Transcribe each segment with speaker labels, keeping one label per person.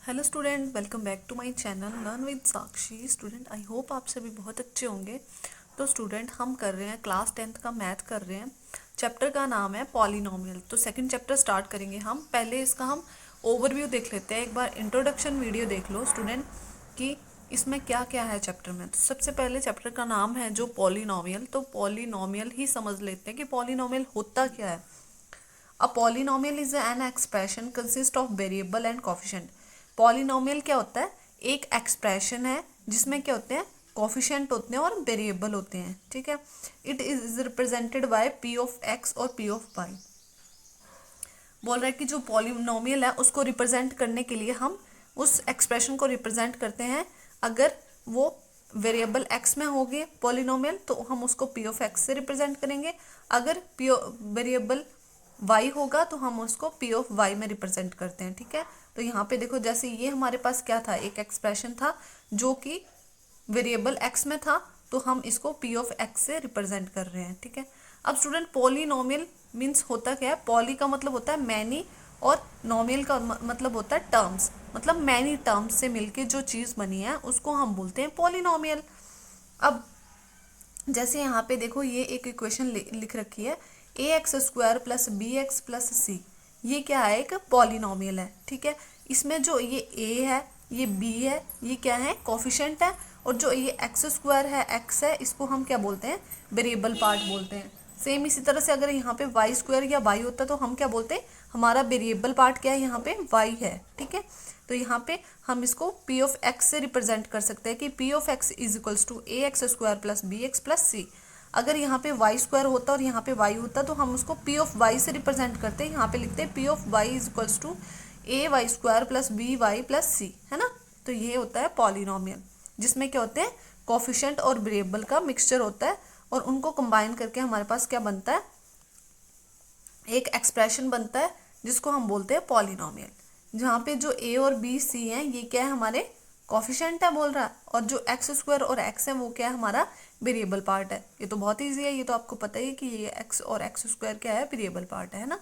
Speaker 1: Hello student, welcome back to my channel learn with Sakshi. Student, I hope आप सभी बहुत अच्छे होंगे। तो स्टूडेंट, हम कर रहे हैं क्लास 10th का मैथ कर रहे हैं। चैप्टर का नाम है पॉलिनोमियल। तो सेकंड चैप्टर स्टार्ट करेंगे हम। पहले इसका हम ओवरव्यू देख लेते हैं। एक बार इंट्रोडक्शन वीडियो देख लो स्टूडेंट कि इसमें क्या क्या है चैप्टर में। तो सबसे पहले चैप्टर का नाम है जो पॉलिनोमियल। तो पॉलिनोमियल ही समझ लेते हैं कि पॉलिनोमियल होता क्या है। A polynomial is an expression consist of variable and coefficient. Polynomial क्या होता है? एक एक्सप्रेशन है जिसमें क्या होते हैं, कोफिशिएंट होते हैं और वेरिएबल होते हैं। ठीक है। It is represented by P of x और पी ऑफ वाई। बोल रहा है कि जो पॉलिनोमियल है उसको रिप्रेजेंट करने के लिए हम उस एक्सप्रेशन को रिप्रेजेंट करते हैं। अगर वो वेरिएबल एक्स में होगी पॉलिनोमियल तो हम उसको पी ऑफ एक्स से रिप्रेजेंट करेंगे। अगर पी वेरिएबल वाई होगा तो हम उसको पी ऑफ वाई में रिप्रेजेंट करते हैं। ठीक है। तो यहाँ पे देखो, जैसे ये हमारे पास क्या था, एक एक्सप्रेशन था जो कि वेरिएबल एक्स में था, तो हम इसको पी ऑफ एक्स से रिप्रेजेंट कर रहे हैं। ठीक है। अब स्टूडेंट, पॉलिनोमियल मीन्स होता क्या है? पॉली का मतलब होता है मैनी और नोमियल का मतलब होता है टर्म्स। मतलब मैनी टर्म्स से मिलके जो चीज बनी है उसको हम बोलते हैं पॉलिनोमियल। अब जैसे यहाँ पे देखो, ये एक इक्वेशन लिख रखी है, A x square plus B x plus C. ये क्या है? एक पॉलिनोमियल है। ठीक है। इसमें जो ये ए है, ये बी है, ये क्या है? कोफिशिएंट है। और जो ये एक्स स्क्वायर है, एक्स है, इसको हम क्या बोलते हैं? वेरिएबल पार्ट बोलते हैं। सेम इसी तरह से अगर यहाँ पे वाई स्क्वायर या वाई होता तो हम क्या बोलते हैं? हमारा वेरिएबल पार्ट क्या है? यहाँ पे वाई है। ठीक है। तो यहाँ पे हम इसको पी ऑफ एक्स से रिप्रेजेंट कर सकते हैं कि p of x is equals to a x square plus B x plus c. अगर यहाँ पे वाई स्क्वायर होता और यहाँ पे वाई होता तो हम उसको पी ऑफ वाई से रिप्रेजेंट करते हैं। यहाँ पे लिखते हैं p of y is equals to a y square plus b y plus c, है ना। तो ये होता है पॉलिनोमियल, जिसमें क्या होते हैं? कोफिशिएंट और वेरिएबल का मिक्सचर होता है और उनको कंबाइन करके हमारे पास क्या बनता है? एक एक्सप्रेशन बनता है जिसको हम बोलते हैं पॉलिनोमियल। जहाँ पे जो ए और बी सी हैं, ये क्या है? हमारे कोफिशिएंट है बोल रहा है। और जो एक्स स्क्वायर और एक्स है वो क्या है? हमारा वेरिएबल पार्ट है। ये तो बहुत ईजी है, ये तो आपको पता ही है कि ये एक्स और एक्स स्क्वायर क्या है? वेरिएबल पार्ट है ना।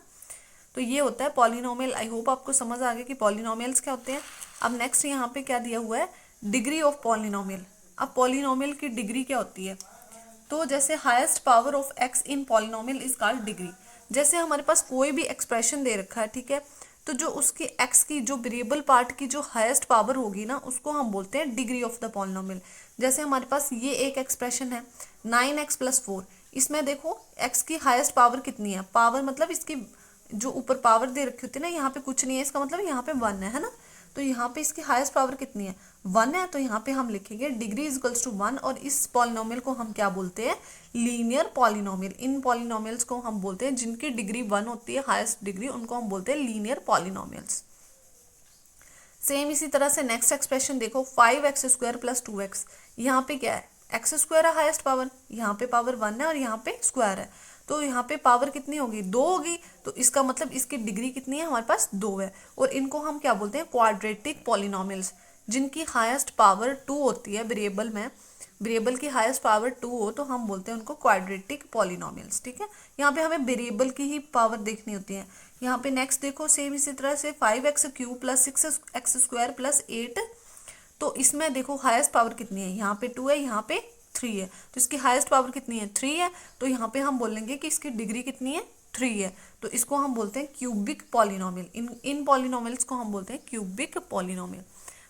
Speaker 1: तो ये होता है पॉलिनोमियल। आई होप आपको समझ आ गया कि पॉलिनोमियल्स क्या होते हैं। अब नेक्स्ट यहाँ पे क्या दिया हुआ है? Degree of polynomial. अब पॉलिनोमियल की डिग्री क्या होती है? तो जैसे highest power of x in polynomial is called degree. जैसे हमारे पास कोई भी एक्सप्रेशन दे रखा है, ठीक है, तो जो उसके एक्स की जो वेरिएबल पार्ट की जो हाईएस्ट पावर होगी ना, उसको हम बोलते हैं डिग्री ऑफ द पॉलिनोमियल। जैसे हमारे पास ये एक एक्सप्रेशन है 9x प्लस 4। इसमें देखो एक्स की हाईएस्ट पावर कितनी है? पावर मतलब इसकी जो ऊपर पावर दे रखी होती है ना, यहाँ पे कुछ नहीं है, इसका मतलब यहाँ पे 1 है ना। तो यहाँ पे इसकी हाईएस्ट पावर कितनी है? 1 है। तो यहाँ पे हम लिखेंगे डिग्री इज इक्वल्स टू 1। और इस पॉलिनोमियल को हम क्या बोलते हैं? Linear polynomial. इन पॉलिनोमियल्स को हम बोलते हैं जिनकी डिग्री 1 होती है, हाईएस्ट डिग्री, उनको हम बोलते हैं लीनियर पॉलिनोमियल्स। सेम इसी तरह से नेक्स्ट एक्सप्रेशन देखो, 5x स्क्वायर प्लस 2x। यहाँ पे क्या है? एक्स स्क्वायर है हाईएस्ट पावर, यहाँ पे पावर 1 है और यहाँ पे स्क्वायर है। तो यहाँ पे पावर कितनी होगी? 2 होगी। तो इसका मतलब इसकी डिग्री कितनी है? हमारे पास 2 है। और इनको हम क्या बोलते हैं? क्वाड्रेटिक पॉलिनोमियल्स, जिनकी हाईएस्ट पावर 2 होती है वेरिएबल में। वेरिएबल की हाईएस्ट पावर 2 हो तो हम बोलते हैं उनको क्वाड्रेटिक पॉलिनोमियल्स। ठीक है। यहाँ पे हमें वेरिएबल की ही पावर देखनी होती है। यहाँ पे नेक्स्ट देखो, सेम इसी तरह से 5x cube plus 6x square plus 8। तो इसमें देखो हाईएस्ट पावर कितनी है? यहाँ पे 2 है, यहाँ पे 3 है। तो इसकी हाईएस्ट पावर कितनी है? 3 है। तो यहाँ पे हम बोलेंगे कि इसकी डिग्री कितनी है? 3 है। तो इसको हम बोलते हैं क्यूबिक पॉलिनोमियल। इन पॉलिनोमियल्स को हम बोलते हैं cubic polynomial.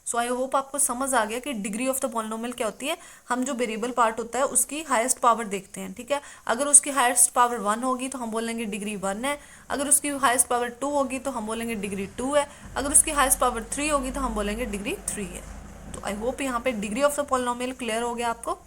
Speaker 1: So I hope आपको समझ आ गया कि डिग्री ऑफ द पॉलिनोमियल क्या होती है। हम जो वेरिएबल पार्ट होता है उसकी हाईएस्ट पावर देखते हैं। ठीक है। अगर उसकी हाईएस्ट पावर 1 होगी तो हम बोलेंगे डिग्री 1 है। अगर उसकी हाईएस्ट पावर 2 होगी तो हम बोलेंगे डिग्री 2 है। अगर उसकी हाईएस्ट पावर 3 होगी तो हम बोलेंगे डिग्री 3 है। तो आई होप यहाँ पे degree of the polynomial clear हो गया आपको।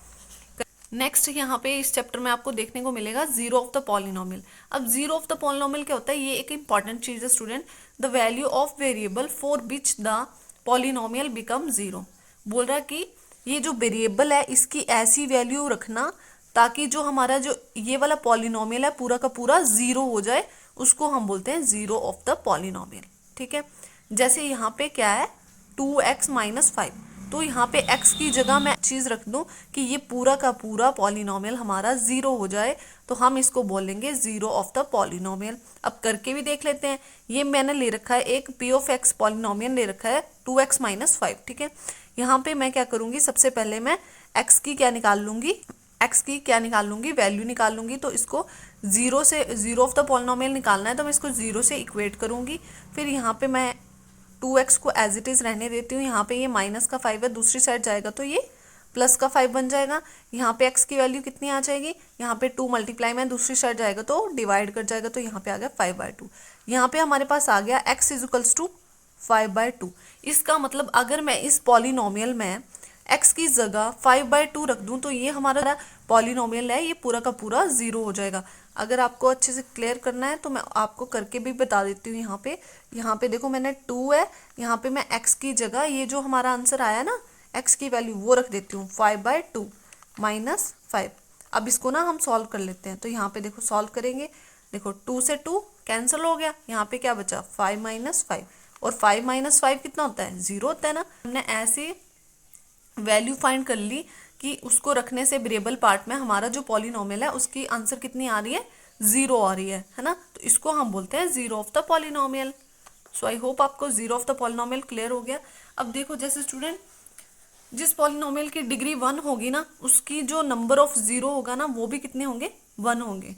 Speaker 1: नेक्स्ट यहाँ पे इस चैप्टर में आपको देखने को मिलेगा जीरो ऑफ द पॉलिनोमियल। अब जीरो ऑफ द पॉलिनोमियल क्या होता है? ये एक इंपॉर्टेंट चीज है student. The value of variable for which the polynomial become zero. बोल रहा है कि ये जो वेरिएबल है इसकी ऐसी वैल्यू रखना ताकि जो हमारा जो ये वाला पॉलिनोमियल है पूरा का पूरा जीरो हो जाए, उसको हम बोलते हैं जीरो ऑफ द पॉलिनोमियल। ठीक है। जैसे यहाँ पे क्या है? 2x minus 5। तो यहाँ पे x की जगह मैं चीज़ रख दूँ कि ये पूरा का पूरा पॉलिनोमियल हमारा 0 हो जाए, तो हम इसको बोलेंगे जीरो ऑफ द पॉलिनोमियल। अब करके भी देख लेते हैं। ये मैंने ले रखा है एक p ऑफ x पॉलिनोमियल ले रखा है 2x माइनस 5, ठीक है। यहाँ पे मैं क्या करूँगी, सबसे पहले मैं x की क्या निकाल लूँगी, वैल्यू निकाल लूँगी। तो इसको जीरो से, जीरो ऑफ द पॉलिनोमियल निकालना है तो मैं इसको जीरो से इक्वेट करूँगी। फिर यहाँ पे मैं 2x को एज इट इज़ रहने देती हूँ। यहाँ पे ये माइनस का 5 है, दूसरी साइड जाएगा तो ये प्लस का 5 बन जाएगा। यहाँ पे x की वैल्यू कितनी आ जाएगी, यहाँ पे 2 मल्टीप्लाई में दूसरी साइड जाएगा तो डिवाइड कर जाएगा, तो यहाँ पे आ गया 5/2। यहाँ पे हमारे पास आ गया x इज इक्वल्स टू 5/2। इसका मतलब अगर मैं इस पॉलिनोमियल में x की जगह 5/2 रख दूं तो ये हमारा पॉलिनोमियल है, ये पूरा का पूरा 0 हो जाएगा। अगर आपको अच्छे से क्लियर करना है तो मैं आपको करके भी बता देती हूँ। यहाँ पे देखो मैंने 2 है, यहाँ पे मैं x की जगह ये जो हमारा आंसर आया ना x की वैल्यू वो रख देती हूँ 5/2 माइनस 5। अब इसको ना हम सॉल्व कर लेते हैं। तो यहाँ पे देखो सॉल्व करेंगे, देखो 2 से 2 कैंसिल हो गया, यहाँ पे क्या बचा 5 माइनस 5, और 5 माइनस 5 कितना होता है, 0 होता है ना। हमने ऐसे वैल्यू फाइंड कर ली कि उसको रखने से वेरिएबल पार्ट में हमारा जो पॉलिनोमियल है उसकी आंसर कितनी आ रही है, 0 आ रही है ना। तो इसको हम बोलते हैं zero of the polynomial. So I hope आपको zero of the polynomial clear हो गया। अब देखो जैसे स्टूडेंट जिस पॉलिनोमियल की डिग्री 1 होगी ना, उसकी जो नंबर ऑफ जीरो होगा ना वो भी कितने होंगे, 1 होंगे।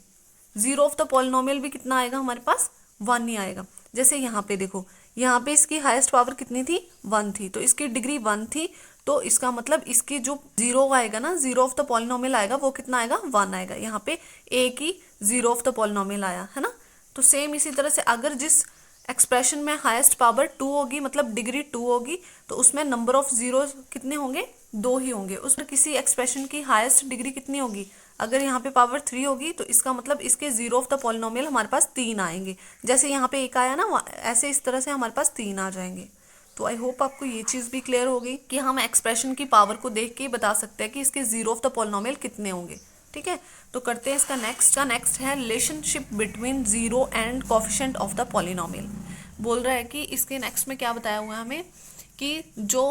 Speaker 1: जीरो ऑफ द पॉलिनोमियल भी कितना आएगा हमारे पास, 1 ही आएगा। जैसे यहाँ पे देखो, यहाँ पे इसकी हाईएस्ट पावर कितनी थी, 1 थी, तो इसकी डिग्री 1 थी, तो इसका मतलब इसकी जो जीरो आएगा ना, जीरो ऑफ द पॉलिनोमियल आएगा वो कितना आएगा, 1 आएगा। यहाँ पे a की जीरो ऑफ द पॉलिनोमियल आया है ना। तो सेम इसी तरह से अगर जिस एक्सप्रेशन में हाईएस्ट पावर 2 होगी, मतलब डिग्री 2 होगी, तो उसमें नंबर ऑफ जीरो कितने होंगे, 2 ही होंगे। उसमें किसी एक्सप्रेशन की हाईएस्ट डिग्री कितनी होगी, अगर यहाँ पे पावर 3 होगी तो इसका मतलब इसके जीरो ऑफ द पॉलिनोमियल हमारे पास 3 आएंगे। जैसे यहाँ पे एक आया ना, ऐसे इस तरह से हमारे पास 3 आ जाएंगे। तो आई होप आपको ये चीज़ भी क्लियर होगी कि हम एक्सप्रेशन की पावर को देख के बता सकते हैं कि इसके जीरो ऑफ द पॉलिनोमियल कितने होंगे। ठीक है, तो करते हैं इसका नेक्स्ट है relationship between zero and coefficient of the polynomial. बोल रहा है कि इसके नेक्स्ट में क्या बताया हुआ है हमें कि जो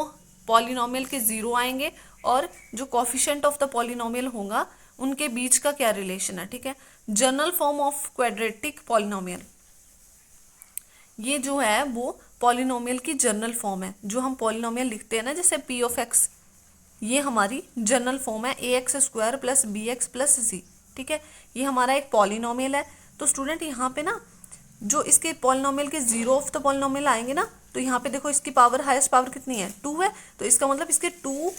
Speaker 1: पॉलिनोमियल के जीरो आएंगे और जो कोफिशिएंट ऑफ द पॉलिनोमियल होगा उनके बीच का क्या रिलेशन है। ठीक है, general form of quadratic polynomial, ये जो है वो पॉलिनोमियल की जनरल फॉर्म है। जो हम पॉलिनोमियल लिखते हैं ना, जैसे p ऑफ x, ये हमारी जनरल फॉर्म है ax² plus bx plus c। ठीक है, ये हमारा एक पॉलिनोमियल है। तो स्टूडेंट यहाँ पे ना जो इसके पॉलिनोमियल के जीरो ऑफ द पॉलिनोमियल आएंगे ना, तो यहाँ पे देखो इसकी पावर, हाईएस्ट पावर कितनी है, 2 है, तो इसका मतलब इसके 2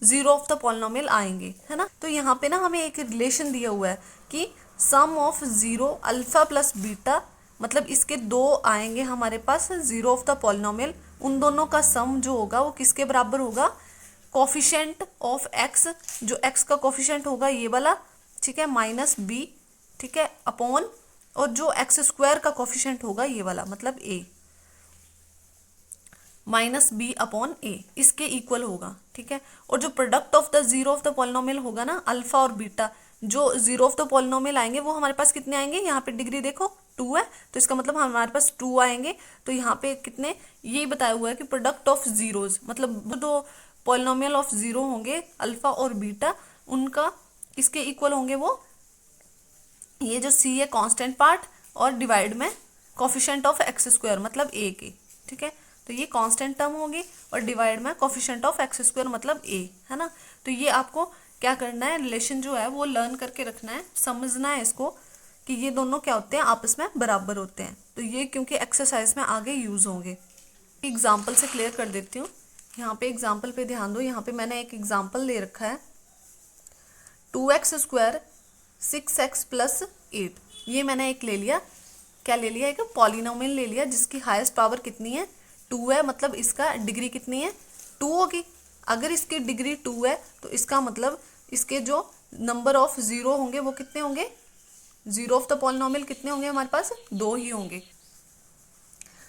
Speaker 1: जीरो ऑफ द पॉलिनोमियल आएंगे, है ना। तो यहाँ पे ना हमें एक रिलेशन दिया हुआ है कि sum of zero alpha plus beta, मतलब इसके 2 आएंगे हमारे पास जीरो ऑफ द पॉलिनोमियल, उन दोनों का सम जो होगा वो किसके बराबर होगा, कोफिशिएंट ऑफ x, जो x का कोफिशिएंट होगा ये वाला, ठीक है, माइनस b, ठीक है, अपॉन, और जो x² का कोफिशिएंट होगा ये वाला, मतलब a, minus b upon a, इसके इक्वल होगा। ठीक है, और जो product of the zero of the polynomial होगा ना, अल्फा और बीटा, जो जीरो ऑफ द पॉलिनोमियल आएंगे वो हमारे पास कितने आएंगे, यहाँ पे डिग्री देखो 2 है, तो इसका मतलब हमारे पास 2 आएंगे। तो यहाँ पे कितने, ये बताया हुआ है कि प्रोडक्ट ऑफ जीरोज, मतलब जो पॉलिनोमियल ऑफ जीरो होंगे अल्फा और बीटा, उनका किसके इक्वल होंगे, वो ये जो c है कांस्टेंट पार्ट, और डिवाइड में कोफिशिएंट ऑफ x² मतलब a के। ठीक है, तो ये कांस्टेंट टर्म होगी और डिवाइड में कोफिशिएंट ऑफ x² मतलब a, है ना। तो ये आपको क्या करना है, रिलेशन जो है वो लर्न करके रखना है, समझना है इसको कि ये दोनों क्या होते हैं, आपस में बराबर होते हैं। तो ये क्योंकि एक्सरसाइज में आगे यूज होंगे। एग्जाम्पल से क्लियर कर देती हूँ। यहाँ पे एग्जाम्पल पे ध्यान दो, यहाँ पे मैंने एक एग्जाम्पल ले रखा है 2x² 6x प्लस 8। ये मैंने एक ले लिया, क्या ले लिया, एक पॉलिनोमियल ले लिया जिसकी हाईएस्ट पावर कितनी है, 2 है, मतलब इसका डिग्री कितनी है, 2 होगी। अगर इसकी डिग्री 2 है तो इसका मतलब इसके जो नंबर ऑफ जीरो होंगे वो कितने होंगे, जीरो ऑफ द पॉलिनोमियल कितने होंगे हमारे पास, 2 ही होंगे।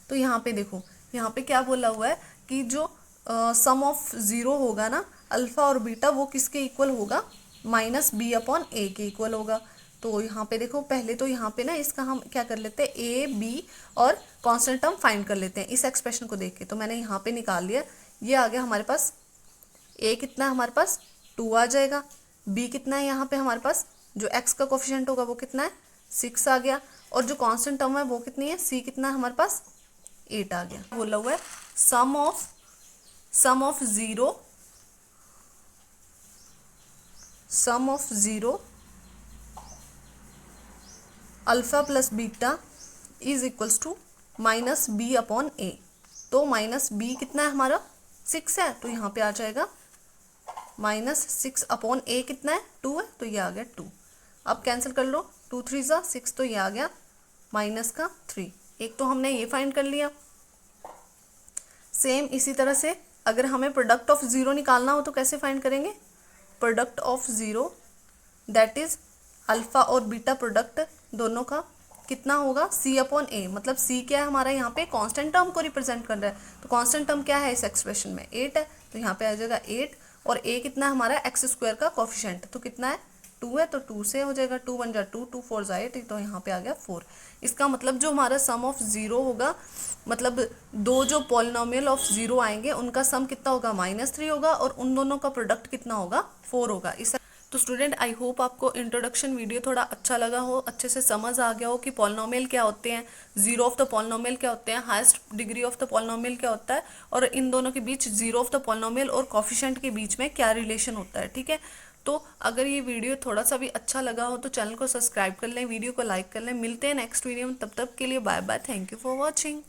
Speaker 1: तो यहाँ पे देखो, यहाँ पे क्या बोला हुआ है कि जो सम ऑफ जीरो होगा ना, अल्फा और बीटा, वो किसके इक्वल होगा, माइनस b अपॉन a के इक्वल होगा। तो यहाँ पे देखो, पहले तो यहाँ पे ना इसका हम क्या कर लेते हैं, a b और कांस्टेंट टर्म फाइंड कर लेते हैं इस एक्सप्रेशन को देख के। तो मैंने यहाँ पे निकाल लिया, ये आ गया हमारे पास ए कितना है हमारे पास 2 आ जाएगा, बी कितना है यहाँ पे हमारे पास, जो एक्स का कोफिशिएंट होगा वो कितना है 6 आ गया, और जो कांस्टेंट टर्म है वो कितनी है सी कितना है हमारे पास 8 आ गया। बोला हुआ है sum of zero alpha plus beta is equals to minus b upon a. तो माइनस बी कितना है हमारा 6 है, तो यहाँ पे आ जाएगा -6 अपॉन ए कितना है 2 है, तो ये आ गया 2। अब कैंसिल कर लो, 2 3 ज़ा 6, तो ये आ गया -3। एक तो हमने ये फाइंड कर लिया। सेम इसी तरह से अगर हमें प्रोडक्ट ऑफ ज़ीरो निकालना हो तो कैसे फाइंड करेंगे, product of zero that is alpha और बीटा प्रोडक्ट दोनों का कितना होगा सी अपॉन ए। मतलब सी क्या है हमारा यहाँ पे कांस्टेंट टर्म को रिप्रेजेंट कर रहा है, तो कांस्टेंट टर्म क्या है इस एक्सप्रेशन में 8 है, तो यहाँ पे आ जाएगा 8, और ए कितना है हमारा एक्स स्क्वायर का कोफिशिएंट, तो कितना है 2 है, तो 2 से हो जाएगा 2 1 जा 2 2 4 जा 8, तो यहाँ पे आ गया 4। इसका मतलब जो हमारा सम ऑफ ज़ीरो होगा, मतलब दो जो पॉलिनोमियल ऑफ ज़ीरो आएंगे उनका सम कितना होगा -3 होगा, और उन दोनों का प्रोडक्ट कितना होगा 4 होगा। इस तो स्टूडेंट आई होप आपको इंट्रोडक्शन वीडियो थोड़ा अच्छा लगा हो, अच्छे से समझ आ गया हो कि पॉलिनोमियल क्या होते हैं, जीरो ऑफ द पॉलिनोमियल क्या होते हैं, highest degree of the polynomial क्या होता है, और इन दोनों के बीच जीरो ऑफ द पॉलिनोमियल और कोफिशिएंट के बीच में क्या रिलेशन होता है। ठीक है, तो अगर ये वीडियो थोड़ा सा भी अच्छा लगा हो तो चैनल को सब्सक्राइब कर लें, वीडियो को लाइक कर लें। मिलते हैं नेक्स्ट वीडियो में, तब तक के लिए bye bye, thank you for watching.